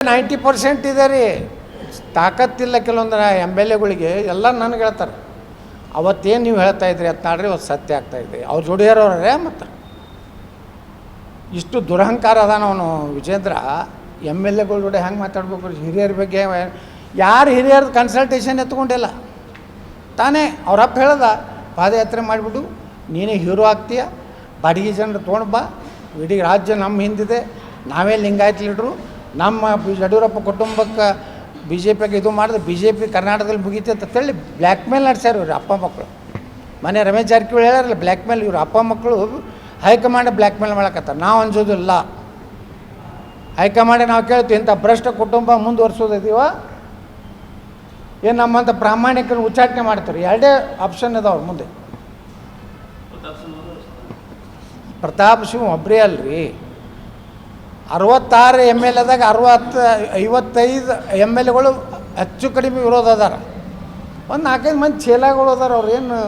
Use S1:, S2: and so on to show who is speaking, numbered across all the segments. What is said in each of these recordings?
S1: 90% ಇದೆ ರೀ. ತಾಕತ್ತಿಲ್ಲ ಕೆಲವೊಂದು MLAಗಳಿಗೆ ಎಲ್ಲ ನನಗೆ ಹೇಳ್ತಾರೆ. ಅವತ್ತೇನು ನೀವು ಹೇಳ್ತಾ ಇದ್ರಿ ಅಂತ ನಾಡ್ರಿ ಅವತ್ತು ಸತ್ಯ ಆಗ್ತಾಯಿದೆ. ಅವ್ರು ಜೋಡಿಯಾರವ್ರೆ. ಮತ್ತು ಇಷ್ಟು ದುರಹಂಕಾರ ಅದಾನ ಅವನು ವಿಜೇಂದ್ರ. MLAಗಳ ಜೋಡಿ ಹೆಂಗೆ ಮಾತಾಡ್ಬೇಕು? ಹಿರಿಯರ ಬಗ್ಗೆ ಯಾರು ಹಿರಿಯರ್ದು ಕನ್ಸಲ್ಟೇಷನ್ ಎತ್ಕೊಂಡಿಲ್ಲ. ತಾನೇ ಅವ್ರಪ್ಪ ಹೇಳ್ದ, ಪಾದಯಾತ್ರೆ ಮಾಡಿಬಿಡು, ನೀನೇ ಹೀರೋ ಆಗ್ತೀಯ, ಬಾಡಿಗೆ ಜನರು ತೊಗೊಂಡು ಬಾ, ಇಡೀ ರಾಜ್ಯ ನಮ್ಮ ಹಿಂದಿದೆ, ನಾವೇ ಲಿಂಗಾಯತ್ ಲೀಡ್ರು, ನಮ್ಮ ಯಡಿಯೂರಪ್ಪ ಕುಟುಂಬಕ್ಕೆ BJPಗೆ ಇದು ಮಾಡಿದ್ರೆ BJP ಕರ್ನಾಟಕದಲ್ಲಿ ಮುಗೀತಿ ಅಂತ ಹೇಳಿ ಬ್ಲ್ಯಾಕ್ ಮೇಲ್ ನಡೆಸ್ಯಾರ ಇವ್ರು ಅಪ್ಪ ಮಕ್ಕಳು. ಮನೆ ರಮೇಶ್ ಜಾರಕಿಹೊಳಿ ಹೇಳ್ಯಾರಲ್ಲ, ಬ್ಲ್ಯಾಕ್ ಮೇಲ್. ಇವ್ರು ಅಪ್ಪ ಮಕ್ಕಳು ಹೈಕಮಾಂಡ್ ಬ್ಲ್ಯಾಕ್ ಮೇಲ್ ಮಾಡಕತ್ತಾರೆ. ನಾವು ಅಂಜೋದಿಲ್ಲ. ಹೈಕಮಾಂಡ್ ನಾವು ಕೇಳ್ತೀವಿ, ಇಂಥ ಭ್ರಷ್ಟ ಕುಟುಂಬ ಮುಂದುವರ್ಸೋದಿದೀವ ಏನು ನಮ್ಮಂಥ ಪ್ರಾಮಾಣಿಕರು ಉಚ್ಚಾಟನೆ ಮಾಡ್ತಾರೆ. ಎರಡೇ ಆಪ್ಷನ್ ಇದಾವ್ರ ಮುಂದೆ. ಪ್ರತಾಪ್ ಸಿಂಹ ಒಬ್ಬರೇ ಅಲ್ರಿ, 66 MLAದಾಗ 55 MLAಗಳು ಹೆಚ್ಚು ಕಡಿಮೆ ವಿರೋಧ ಅದಾರ. ಒಂದು 4-5 ಮಂದಿ ಚೇಲಾಗಳು ಅದಾರ. ಅವ್ರು ಏನು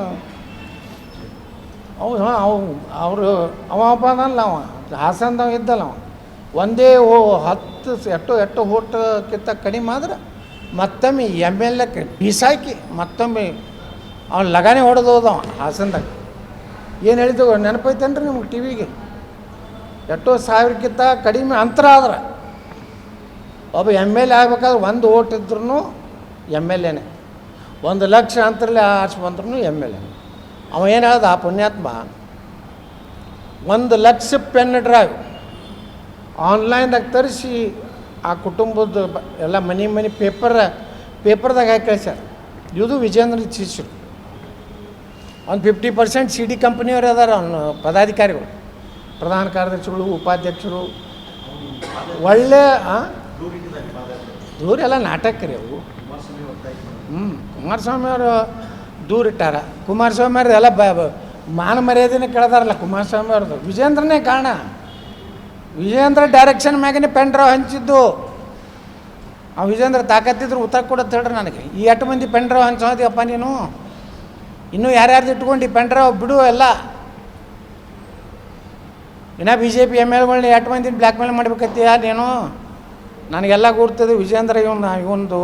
S1: ಅವರು ಅವಪ್ಪ ಅದಲ್ಲ, ಅವ ಹಾಸನದವ ಇದ್ದಲ್ಲ. ಅವ ಒಂದೇ 10 ಎಟ್ಟು ಓಟ್ಕಿಂತ ಕಡಿಮೆ ಆದ್ರೆ ಮತ್ತೊಮ್ಮೆ MLA ಬೀಸಾಕಿ ಮತ್ತೊಮ್ಮೆ ಅವ್ನು ಲಗಾನೆ ಹೊಡೆದು ಹೋದವ ಹಾಸನದಾಗ. ಏನು ಹೇಳಿದ್ದೆವು ನೆನಪೈತೇನ್ರಿ ನಿಮ್ಗೆ? TV ಎಷ್ಟೋ 1000ಕ್ಕಿಂತ ಕಡಿಮೆ ಅಂತರ ಆದ್ರೆ ಒಬ್ಬ MLA ಆಗ್ಬೇಕಾದ್ರೆ 1 ಓಟ್ ಇದ್ರೂ MLAನೇ, 1 ಲಕ್ಷ ಅಂತರಲ್ಲೇ ಆರ್ಸಿ ಬಂದ್ರೂ MLA. ಅವ ಏನು ಹೇಳ್ದ ಆ ಪುಣ್ಯಾತ್ಮ, 1 ಲಕ್ಷ ಪೆನ್ ಡ್ರೈವ್ ಆನ್ಲೈನ್ದಾಗ ತರಿಸಿ ಆ ಕುಟುಂಬದ ಎಲ್ಲ ಮನೆ ಪೇಪರ್ದಾಗ ಹಾಕಿ ಕಳಿಸ್ಯಾರ. ಇದು ವಿಜೇಂದ್ರ ಶಿಷ್ಯರು. ಒಂದು 50% CD ಕಂಪ್ನಿಯವ್ರು ಅದಾರ ಅವನು ಪದಾಧಿಕಾರಿಗಳು, ಪ್ರಧಾನ ಕಾರ್ಯದರ್ಶಿಗಳು, ಉಪಾಧ್ಯಕ್ಷರು. ಒಳ್ಳೆ ದೂರ ಎಲ್ಲ ನಾಟಕ ರೀ ಅವು. ಕುಮಾರಸ್ವಾಮಿ ಅವರು ದೂರ ಇಟ್ಟಾರ. ಕುಮಾರಸ್ವಾಮಿ ಅವ್ರದ್ದು ಎಲ್ಲ ಮಾನ ಮರ್ಯಾದೆನೇ ಕೇಳ್ದಾರಲ್ಲ ಕುಮಾರಸ್ವಾಮಿ ಅವ್ರದ್ದು. ವಿಜೇಂದ್ರನೇ ಕಾರಣ. ವಿಜೇಂದ್ರ ಡೈರೆಕ್ಷನ್ ಮ್ಯಾಗನೇ ಪೆನ್ ಡ್ರೈವ್ ಹಂಚಿದ್ದು. ಆ ವಿಜೇಂದ್ರ ತಾಕತ್ತಿದ್ರು ಉತ್ತರ ಕೊಡತ್ತೆ ಹೇಳ್ರಿ ನನಗೆ. ಈ 8 ಮಂದಿ ಪೆನ್ ಡ್ರೈವ್ ಹಂಚೋದಿಯಪ್ಪ ನೀನು? ಇನ್ನೂ ಯಾರ್ಯಾರ್ದು ಇಟ್ಕೊಂಡು ಈ ಪೆನ್ ಡ್ರೈವ್ ಬಿಡು ಎಲ್ಲ. ಇನ್ನೂ BJP MLAಗಳನ್ನ 8 ಮಂದಿನ ಬ್ಲ್ಯಾಕ್ ಮೇಲ್ ಮಾಡ್ಬೇಕತ್ತೀಯ ನೀನು? ನನಗೆಲ್ಲ ಗುರ್ತದೆ ವಿಜೇಂದ್ರ ಇವೊಂದು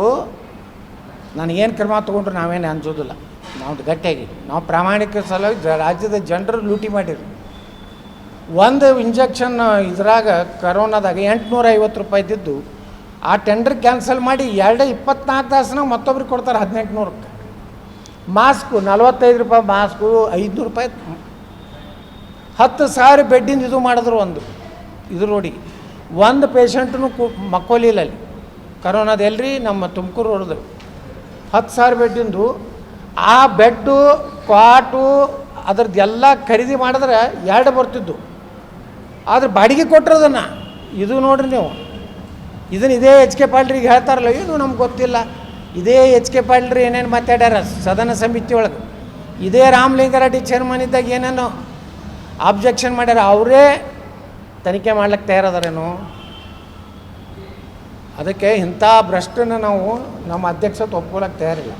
S1: ನನಗೇನು ಕ್ರಮ ತೊಗೊಂಡ್ರು ನಾವೇನು ಅನ್ಸೋದಿಲ್ಲ. ನಾವು ಗಟ್ಟಿಯಾಗಿ ನಾವು ಪ್ರಾಮಾಣಿಕ ಸಲುವಾಗಿ ರಾಜ್ಯದ ಜನರು ಲೂಟಿ ಮಾಡಿರಿ. ಒಂದು ಇಂಜೆಕ್ಷನ್ ಇದ್ರಾಗ ಕರೋನಾದಾಗ 850 ರೂಪಾಯಿ ಇದ್ದಿದ್ದು ಆ ಟೆಂಡರ್ ಕ್ಯಾನ್ಸಲ್ ಮಾಡಿ 24 ತಾಸನಾಗ ಮತ್ತೊಬ್ರಿಗೆ ಕೊಡ್ತಾರೆ 1800ಕ್ಕೆ. ಮಾಸ್ಕು 45 ರೂಪಾಯಿ ಮಾಸ್ಕು, 500 ರೂಪಾಯಿ. 10,000 ಬೆಡ್ಡಿಂದ ಇದು ಮಾಡಿದ್ರು. ಇದು ನೋಡಿ, ಒಂದು ಪೇಷಂಟ್ನು ಮಕ್ಕೋಲಿಲ್ಲ ಅಲ್ಲಿ ಕರೋನಾದ. ಎಲ್ರಿ ನಮ್ಮ ತುಮಕೂರು ಹೊಡೆದು 10,000 ಬೆಡ್ಡಿಂದು. ಆ ಬೆಡ್ಡು ಕ್ವಾಟು ಅದ್ರದ್ದು ಎಲ್ಲ ಖರೀದಿ ಮಾಡಿದ್ರೆ 2 ಬರ್ತಿದ್ದು. ಆದರೆ ಬಾಡಿಗೆ ಕೊಟ್ಟಿರೋದನ್ನು ಇದು ನೋಡ್ರಿ ನೀವು. ಇದೇ HK ಪಾಟೀಲ್ರಿಗೆ ಹೇಳ್ತಾರಲ್ಲ, ಇದು ನಮ್ಗೆ ಗೊತ್ತಿಲ್ಲ. ಇದೇ HK ಪಾಟೀಲ್ರು ಏನೇನು ಮಾತಾಡ್ಯಾರ ಸದನ ಸಮಿತಿ ಒಳಗೆ. ಇದೇ ರಾಮಲಿಂಗಾರೆಡ್ಡಿ ಚೇರ್ಮನ್ ಇದ್ದಾಗ ಏನೇನೋ ಆಬ್ಜೆಕ್ಷನ್ ಮಾಡ್ಯಾರ. ಅವರೇ ತನಿಖೆ ಮಾಡ್ಲಿಕ್ಕೆ ತಯಾರದಾರೇನು? ಅದಕ್ಕೆ ಇಂಥ ಭ್ರಷ್ಟನ ನಾವು ನಮ್ಮ ಅಧ್ಯಕ್ಷತೆ ಒಪ್ಕೊಳ್ಳೋಕೆ ತಯಾರಿಲ್ಲ.